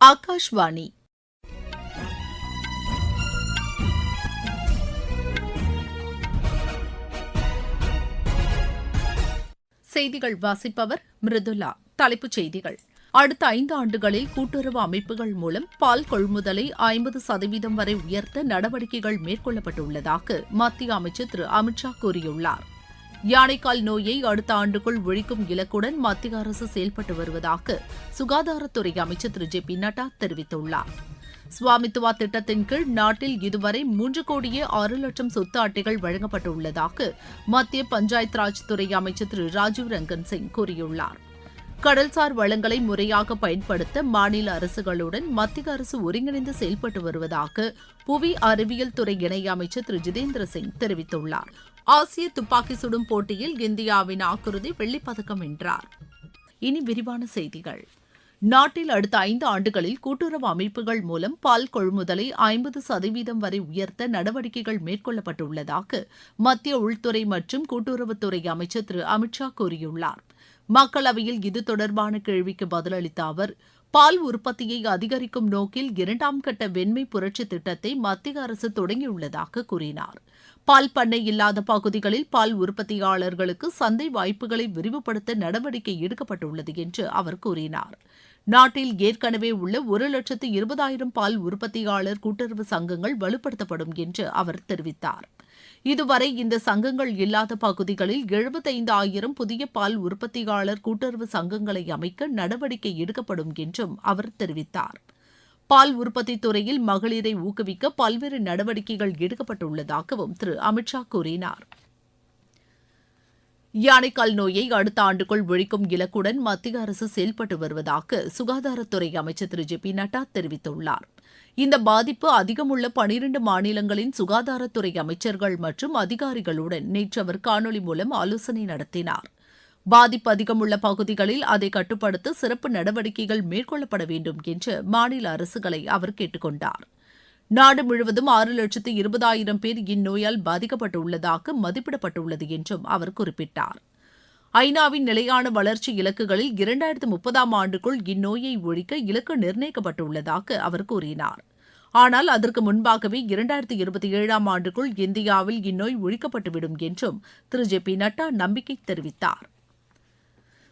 ஆகாஷ்வாணி. செய்திகள் வாசிப்பவர் மிருதுலா. தலைப்புச் செய்திகள்: அடுத்த 5 ஆண்டுகளில் கூட்டுறவு அமைப்புகள் மூலம் பால் கொள்முதலை 50% வரை உயர்த்த நடவடிக்கைகள் மேற்கொள்ளப்பட்டுள்ளதாக மத்திய அமைச்சர் திரு அமித் ஷா கூறியுள்ளார். யானைக்கால் நோயை அடுத்த ஆண்டுக்குள் ஒழிக்கும் இலக்குடன் மத்திய அரசு செயல்பட்டு வருவதாக சுகாதாரத்துறை அமைச்சர் திரு ஜே பி நட்டா தெரிவித்துள்ளார். ஸ்வாமித்வா திட்டத்தின் கீழ் நாட்டில் இதுவரை 3,06,00,000 சொத்து அட்டைகள் வழங்கப்பட்டுள்ளதாக மத்திய பஞ்சாயத் ராஜ் துறை அமைச்சர் திரு ராஜீவ் ரஞ்சன் சிங் கூறியுள்ளார். கடல்சார் வளங்களை முறையாக பயன்படுத்த மாநில அரசுகளுடன் மத்திய அரசு ஒருங்கிணைந்து செயல்பட்டு வருவதாக புவி அறிவியல் துறை இணையமைச்சர் திரு ஜிதேந்திர சிங் தெரிவித்துள்ளார். ஆசிய துப்பாக்கி சுடும் போட்டியில் இந்தியாவின் ஆக்குருதி வெள்ளிப்பதக்கம் வென்றார். இனி விரிவான செய்திகள். நாட்டில் அடுத்த 5 ஆண்டுகளில் கூட்டுறவு அமைப்புகள் மூலம் பால் கொள்முதலை 50% வரை உயர்த்த நடவடிக்கைகள் மேற்கொள்ளப்பட்டுள்ளதாக மத்திய உள்துறை மற்றும் கூட்டுறவுத்துறை அமைச்சர் திரு அமித் ஷா கூறியுள்ளார். மக்களவையில் இது தொடர்பான கேள்விக்கு பதிலளித்த அவர், பால் உற்பத்தியை அதிகரிக்கும் நோக்கில் 2ஆம் கட்ட வெண்மை புரட்சி திட்டத்தை மத்திய அரசு தொடங்கியுள்ளதாக கூறினார். பால் பண்ணை இல்லாத பகுதிகளில் பால் உற்பத்தியாளர்களுக்கு சந்தை வாய்ப்புகளை விரிவுபடுத்த நடவடிக்கை எடுக்கப்பட்டுள்ளது என்று அவர் கூறினார். நாட்டில் ஏற்கனவே உள்ள 1,20,000 பால் உற்பத்தியாளர் கூட்டுறவு சங்கங்கள் வலுப்படுத்தப்படும் என்று அவர் தெரிவித்தார். இதுவரை இந்த சங்கங்கள் இல்லாத பகுதிகளில் 75,000 புதிய பால் உற்பத்தியாளர் கூட்டுறவு சங்கங்களை அமைக்க நடவடிக்கை எடுக்கப்படும் என்றும் அவர் தெரிவித்தார். பால் உற்பத்தி துறையில் மகளிரை ஊக்குவிக்க பல்வேறு நடவடிக்கைகள் எடுக்கப்பட்டுள்ளதாகவும் திரு அமித் ஷா கூறினார். யானைக்கால் நோயை அடுத்த ஆண்டுக்குள் ஒழிக்கும் இலக்குடன் மத்திய அரசு செயல்பட்டு வருவதாக சுகாதாரத்துறை அமைச்சர் திரு ஜே பி நட்டா தெரிவித்துள்ளார். இந்த பாதிப்பு அதிகமுள்ள 12 மாநிலங்களின் சுகாதாரத்துறை அமைச்சர்கள் மற்றும் அதிகாரிகளுடன் நேற்று அவர் காணொலி மூலம் ஆலோசனை நடத்தினார். பாதிப்பு அதிகமுள்ள பகுதிகளில் அதை கட்டுப்படுத்த சிறப்பு நடவடிக்கைகள் மேற்கொள்ளப்பட வேண்டும் என்று மாநில அரசுகளை அவர் கேட்டுக் கொண்டார். நாடு முழுவதும் 6,20,000 பேர் இந்நோயால் பாதிக்கப்பட்டுள்ளதாக மதிப்பிடப்பட்டுள்ளது என்றும் அவர் குறிப்பிட்டார். ஐநாவின் நிலையான வளர்ச்சி இலக்குகளில் 2030ஆம் ஆண்டுக்குள் இந்நோயை ஒழிக்க இலக்கு நிர்ணயிக்கப்பட்டுள்ளதாக அவர் கூறினார். ஆனால் அதற்கு முன்பாகவே 2027ஆம் ஆண்டுக்குள் இந்தியாவில் இந்நோய் ஒழிக்கப்பட்டுவிடும் என்றும் திரு ஜே பி நட்டா நம்பிக்கை தெரிவித்தார்.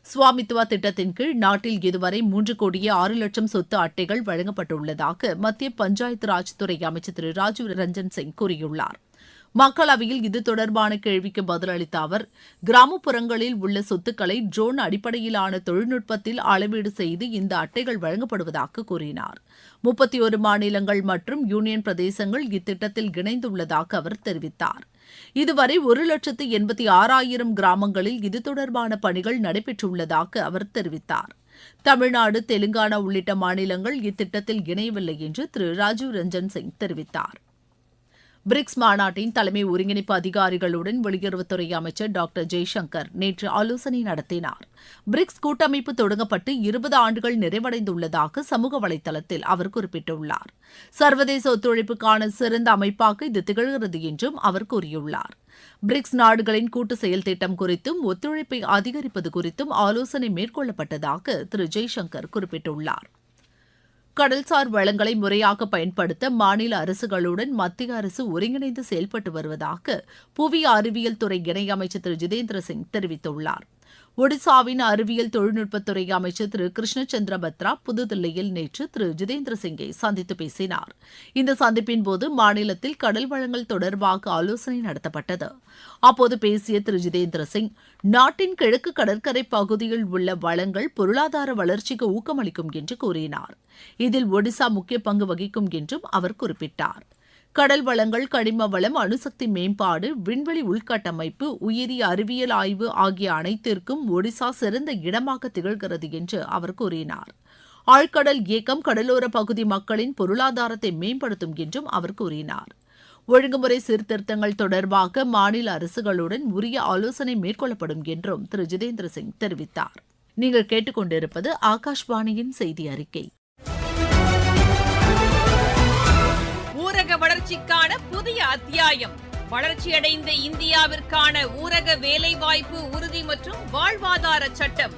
ஸ்வாமித்வா திட்டத்தின் கீழ் நாட்டில் இதுவரை 3,06,00,000 சொத்து அட்டைகள் வழங்கப்பட்டுள்ளதாக மத்திய பஞ்சாயத் ராஜ் துறை அமைச்சர் திரு ராஜீவ் ரஞ்சன் சிங் கூறியுள்ளார். மக்களவையில் இது தொடர்பான கேள்விக்கு பதிலளித்த அவர், கிராமப்புறங்களில் உள்ள சொத்துக்களை ட்ரோன் அடிப்படையிலான தொழில்நுட்பத்தில் அளவீடு செய்து இந்த அட்டைகள் வழங்கப்படுவதாக கூறினார். 31 மாநிலங்கள் மற்றும் யூனியன் பிரதேசங்கள் இத்திட்டத்தில் இணைந்துள்ளதாக அவர் தெரிவித்தார். இதுவரை 1,86,000 கிராமங்களில் இது தொடர்பான பணிகள் நடைபெற்றுள்ளதாக அவர் தெரிவித்தார். தமிழ்நாடு, தெலுங்கானா உள்ளிட்ட மாநிலங்கள் இத்திட்டத்தில் இணையவில்லை என்று திரு ராஜீவ் ரஞ்சன் சிங் தெரிவித்தார். பிரிக்ஸ் மாநாட்டின் தலைமை ஒருங்கிணைப்பு அதிகாரிகளுடன் வெளியுறவுத்துறை அமைச்சர் டாக்டர் ஜெய்சங்கர் நேற்று ஆலோசனை நடத்தினார். பிரிக்ஸ் கூட்டமைப்பு தொடங்கப்பட்டு 20 ஆண்டுகள் நிறைவடைந்துள்ளதாக சமூக வலைதளத்தில் அவர் குறிப்பிட்டுள்ளார். சர்வதேச ஒத்துழைப்புக்கான சிறந்த அமைப்பாக இது திகழ்கிறது என்றும் அவர் கூறியுள்ளார். பிரிக்ஸ் நாடுகளின் கூட்டு செயல் திட்டம் குறித்தும் ஒத்துழைப்பை அதிகரிப்பது குறித்தும் ஆலோசனை மேற்கொள்ளப்பட்டதாக திரு ஜெய்சங்கர் குறிப்பிட்டுள்ளார். கடல்சார் வளங்களை முறையாக பயன்படுத்த மாநில அரசுகளுடன் மத்திய அரசு ஒருங்கிணைந்து செயல்பட்டு வருவதாக புவி அறிவியல் துறை இணையமைச்சர் திரு ஜிதேந்திர சிங் தெரிவித்துள்ளார். ஒடிசாவின் அறிவியல் தொழில்நுட்பத்துறை அமைச்சர் திரு கிருஷ்ண சந்திர பத்ரா புதுதில்லியில் நேற்று திரு ஜிதேந்திர சிங்கை சந்தித்து பேசினார். இந்த சந்திப்பின்போது மாநிலத்தில் கடல் வளங்கள் தொடர்பாக ஆலோசனை நடத்தப்பட்டது. அப்போது பேசிய திரு ஜிதேந்திர சிங், நாட்டின் கிழக்கு கடற்கரை பகுதியில் உள்ள வளங்கள் பொருளாதார வளர்ச்சிக்கு ஊக்கமளிக்கும் என்று கூறினார். இதில் ஒடிசா முக்கிய பங்கு வகிக்கும் என்றும் அவர் குறிப்பிட்டார். கடல் வளங்கள், கனிம வளம், அணுசக்தி மேம்பாடு, விண்வெளி உள்கட்டமைப்பு, உயிரி அறிவியல் ஆய்வு ஆகிய அனைத்திற்கும் ஒடிசா சிறந்த இடமாக திகழ்கிறது என்று அவர் கூறினார். ஆழ்கடல் இயக்கம் கடலோர பகுதி மக்களின் பொருளாதாரத்தை மேம்படுத்தும் என்றும் அவர் கூறினார். ஒழுங்குமுறை சீர்திருத்தங்கள் தொடர்பாக மாநில அரசுகளுடன் உரிய ஆலோசனை மேற்கொள்ளப்படும் என்றும் திரு ஜிதேந்திர சிங் தெரிவித்தார். நீங்கள் கேட்டுக்கொண்டிருப்பது ஆகாஷ்வாணியின் செய்தி அறிக்கை. ஊரக வளர்ச்சிக்கான புதிய அத்தியாயம். வளர்ச்சியடைந்த இந்தியாவிற்கான ஊரக வேலைவாய்ப்பு உறுதி மற்றும் வாழ்வாதார சட்டம்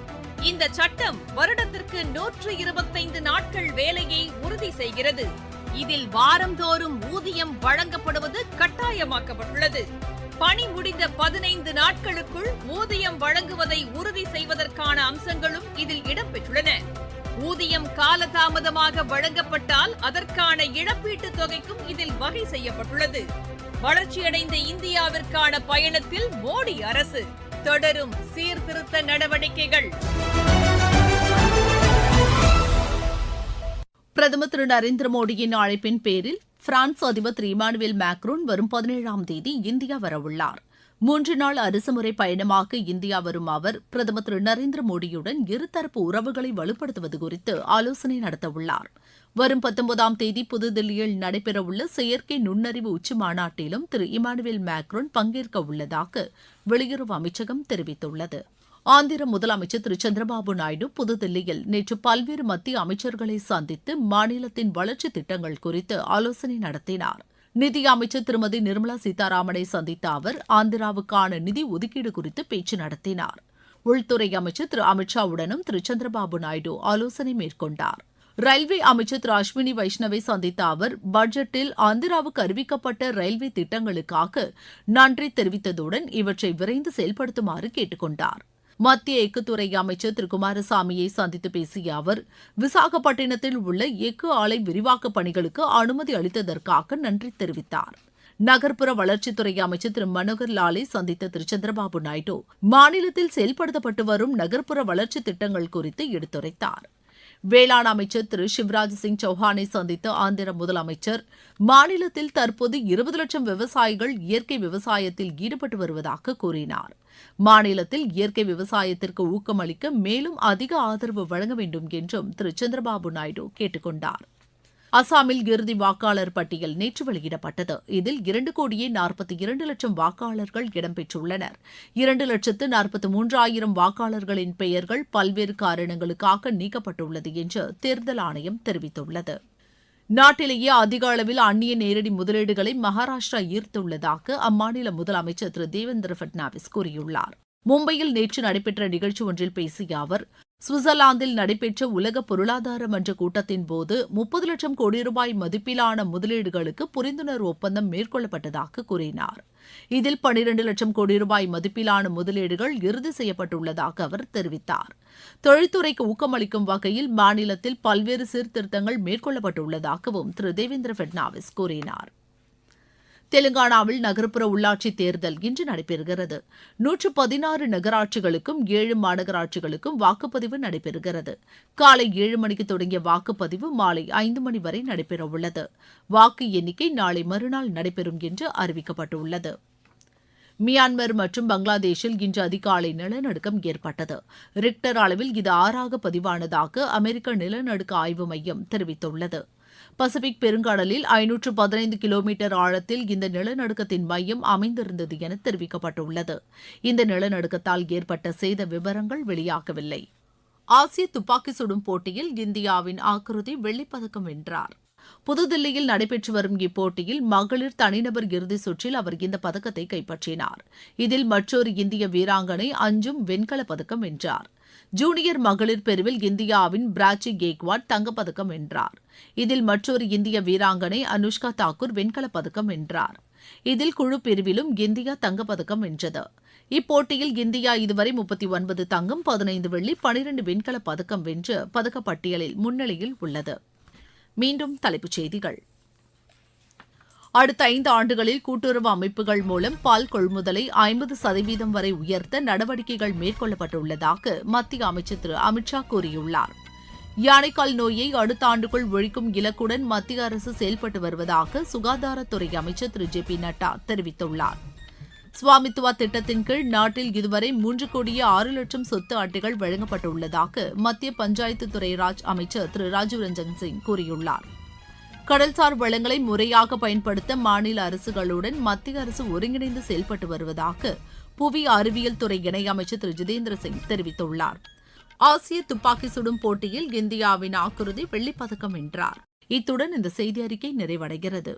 இந்த சட்டம் வருடத்திற்கு 125 நாட்கள் வேலையை உறுதி செய்கிறது. இதில் வாரந்தோறும் ஊதியம் வழங்கப்படுவது கட்டாயமாக்கப்பட்டுள்ளது. பணி முடிந்த 15 நாட்களுக்குள் ஊதியம் வழங்குவதை உறுதி செய்வதற்கான அம்சங்களும் இதில் இடம்பெற்றுள்ளன. ஊதியம் காலதாமதமாக வழங்கப்பட்டால் அதற்கான இழப்பீட்டுத் தொகைக்கும் இதில் வகை செய்யப்பட்டுள்ளது. வளர்ச்சியடைந்த இந்தியாவிற்கான பயணத்தில் மோடி அரசு தொடரும் சீர்திருத்த நடவடிக்கைகள். பிரதமர் திரு நரேந்திர மோடியின் அழைப்பின் பேரில் பிரான்ஸ் அதிபர் திரு இமானுவேல் மேக்ரோன் வரும் 17ஆம் தேதி இந்தியா வரவுள்ளார். 3 நாள் அரசுமுறை பயணமாக இந்தியா வரும் அவர் பிரதமர் திரு நரேந்திர மோடியுடன் இருதரப்பு உறவுகளை வலுப்படுத்துவது குறித்து ஆலோசனை நடத்தவுள்ளார். வரும் 19ஆம் தேதி புதுதில்லியில் நடைபெறவுள்ள செயற்கை நுண்ணறிவு உச்சி மாநாட்டிலும் திரு இமானுவேல் மேக்ரோன் பங்கேற்க உள்ளதாக வெளியுறவு அமைச்சகம் தெரிவித்துள்ளது. ஆந்திர முதலமைச்சர் திரு சந்திரபாபு நாயுடு புதுதில்லியில் நேற்று பல்வேறு மத்திய அமைச்சர்களை சந்தித்து மாநிலத்தின் வளர்ச்சித் திட்டங்கள் குறித்து ஆலோசனை நடத்தினார். நிதி அமைச்சர் திருமதி நிர்மலா சீதாராமனை சந்தித்த அவர் ஆந்திராவுக்கான நிதி ஒதுக்கீடு குறித்து பேச்சு நடத்தினார். உள்துறை அமைச்சர் திரு அமித்ஷாவுடனும் திரு சந்திரபாபு நாயுடு ஆலோசனை மேற்கொண்டார். ரயில்வே அமைச்சர் திரு அஸ்வினி வைஷ்ணவை சந்தித்த அவர் பட்ஜெட்டில் ஆந்திராவுக்கு அறிவிக்கப்பட்ட ரயில்வே திட்டங்களுக்காக நன்றி தெரிவித்ததுடன் இவற்றை விரைந்து செயல்படுத்துமாறு கேட்டுக் கொண்டார். மத்திய எஃகுத்துறை அமைச்சர் திரு குமாரசாமியை சந்தித்து பேசிய அவர் விசாகப்பட்டினத்தில் உள்ள எஃகு ஆலை விரிவாக்கப் பணிகளுக்கு அனுமதி அளித்ததற்காக நன்றி தெரிவித்தார். நகர்ப்புற வளர்ச்சித்துறை அமைச்சர் திரு மனோகர் லாலை சந்தித்த திரு சந்திரபாபு நாயுடு மாநிலத்தில் செயல்படுத்தப்பட்டு வரும் நகர்ப்புற வளர்ச்சி திட்டங்கள் குறித்து எடுத்துரைத்தார். வேளாண் அமைச்சர் திரு சிவராஜ் சிங் சௌஹானை சந்தித்த ஆந்திர முதலமைச்சர் மாநிலத்தில் தற்போது 20 லட்சம் விவசாயிகள் இயற்கை விவசாயத்தில் ஈடுபட்டு வருவதாக கூறினார். மாநிலத்தில் இயற்கை விவசாயத்திற்கு ஊக்கமளிக்க மேலும் அதிக ஆதரவு வழங்க வேண்டும் என்றும் திரு சந்திரபாபு நாயுடு கேட்டுக் கொண்டார். அசாமில் இறுதி வாக்காளர் பட்டியல் நேற்று வெளியிடப்பட்டது. இதில் 2,42,00,000 வாக்காளர்கள் இடம்பெற்றுள்ளனர். 2,43,000 வாக்காளர்களின் பெயர்கள் பல்வேறு காரணங்களுக்காக நீக்கப்பட்டுள்ளது என்று தேர்தல் ஆணையம் தெரிவித்துள்ளது. நாட்டிலேயே அதிக அளவில் அந்நிய நேரடி முதலீடுகளை மகாராஷ்டிரா ஈர்த்துள்ளதாக அம்மாநில முதலமைச்சர் திரு தேவேந்திர பட்னாவிஸ் கூறியுள்ளார். மும்பையில் நேற்று நடைபெற்ற நிகழ்ச்சி ஒன்றில் பேசிய அவர் சுவிட்சர்லாந்தில் நடைபெற்ற உலக பொருளாதார மன்ற கூட்டத்தின் போது 30 லட்சம் கோடி ரூபாய் மதிப்பிலான முதலீடுகளுக்கு புரிந்துணர்வு ஒப்பந்தம் மேற்கொள்ளப்பட்டதாக கூறினார். இதில் 12 லட்சம் கோடி ரூபாய் மதிப்பிலான முதலீடுகள் இறுதி செய்யப்பட்டுள்ளதாக அவர் தெரிவித்தார். தொழில்துறைக்கு ஊக்கமளிக்கும் வகையில் மாநிலத்தில் பல்வேறு சீர்திருத்தங்கள் மேற்கொள்ளப்பட்டுள்ளதாகவும் திரு தேவேந்திர பட்னாவிஸ் கூறினார். தெலுங்கானாவில் நகர்ப்புற உள்ளாட்சி தேர்தல் இன்று நடைபெறுகிறது. 116 நகராட்சிகளுக்கும் 7 மாநகராட்சிகளுக்கும் வாக்குப்பதிவு நடைபெறுகிறது. காலை 7 மணிக்கு தொடங்கிய வாக்குப்பதிவு மாலை 5 மணி வரை நடைபெறவுள்ளது. வாக்கு எண்ணிக்கை நாளை மறுநாள் நடைபெறும் என்று அறிவிக்கப்பட்டுள்ளது. மியான்மர் மற்றும் பங்களாதேஷில் இன்று அதிகாலை நிலநடுக்கம் ஏற்பட்டது. ரிக்டர் அளவில் இது 6ஆக பதிவானதாக அமெரிக்க நிலநடுக்க ஆய்வு மையம் தெரிவித்துள்ளது. பசிபிக் பெருங்கடலில் 515 கிலோமீட்டர் ஆழத்தில் இந்த நிலநடுக்கத்தின் மையம் அமைந்திருந்தது என தெரிவிக்கப்பட்டுள்ளது. இந்த நிலநடுக்கத்தால் ஏற்பட்ட சேத விவரங்கள் வெளியாகவில்லை. ஆசிய துப்பாக்கி சுடும் போட்டியில் இந்தியாவின் ஆக்ருதி வெள்ளிப்பதக்கம் வென்றார். புதுதில்லியில் நடைபெற்று வரும் இப்போட்டியில் மகளிர் தனிநபர் இறுதிச் சுற்றில் அவர் இந்த பதக்கத்தை கைப்பற்றினார். இதில் மற்றொரு இந்திய வீராங்கனை அஞ்சும் வெண்கலப் பதக்கம் வென்றார். ஜூனியர் மகளிர் பிரிவில் இந்தியாவின் பிராச்சி கேக்வாட் தங்கப்பதக்கம் வென்றார். இதில் மற்றொரு இந்திய வீராங்கனை அனுஷ்கா தாக்கூர் வெண்கலப் பதக்கம் வென்றார். இதில் குழு பிரிவிலும் இந்தியா தங்கப்பதக்கம் வென்றது. இப்போட்டியில் இந்தியா இதுவரை 39 தங்கம், 15 வெள்ளி, 12 வெண்கலப் பதக்கம் வென்று பதக்கப்பட்டியலில் முன்னிலையில் உள்ளது. மீண்டும் தலைப்புச் செய்திகள். அடுத்த 5 ஆண்டுகளில் கூட்டுறவு அமைப்புகள் மூலம் பால் கொள்முதலை 50% வரை உயர்த்த நடவடிக்கைகள் மேற்கொள்ளப்பட்டுள்ளதாக மத்திய அமைச்சர் திரு அமித்ஷா கூறியுள்ளார். யானைக்கால் நோயை அடுத்த ஆண்டுக்குள் ஒழிக்கும் இலக்குடன் மத்திய அரசு செயல்பட்டு வருவதாக சுகாதாரத்துறை அமைச்சர் திரு ஜே.பி. நட்டா தெரிவித்துள்ளார். ஸ்வாமித்வா திட்டத்தின் கீழ் நாட்டில் இதுவரை 3,06,00,000 சொத்து அட்டைகள் வழங்கப்பட்டுள்ளதாக மத்திய பஞ்சாயத்து துறை ராஜ் அமைச்சர் திரு ராஜீவ் ரஞ்சன் சிங் கூறியுள்ளார். கடல்சார் வளங்களை முறையாக பயன்படுத்த மாநில அரசுகளுடன் மத்திய அரசு ஒருங்கிணைந்து செயல்பட்டு வருவதாக புவி அறிவியல் துறை இணையமைச்சர் திரு ஜிதேந்திர சிங் தெரிவித்துள்ளார். ஆசிய துப்பாக்கி சுடும் போட்டியில் இந்தியாவின் ஆக்ருதி வெள்ளிப்பதக்கம் வென்றார். இத்துடன் இந்த செய்தி அறிக்கை நிறைவடைகிறது.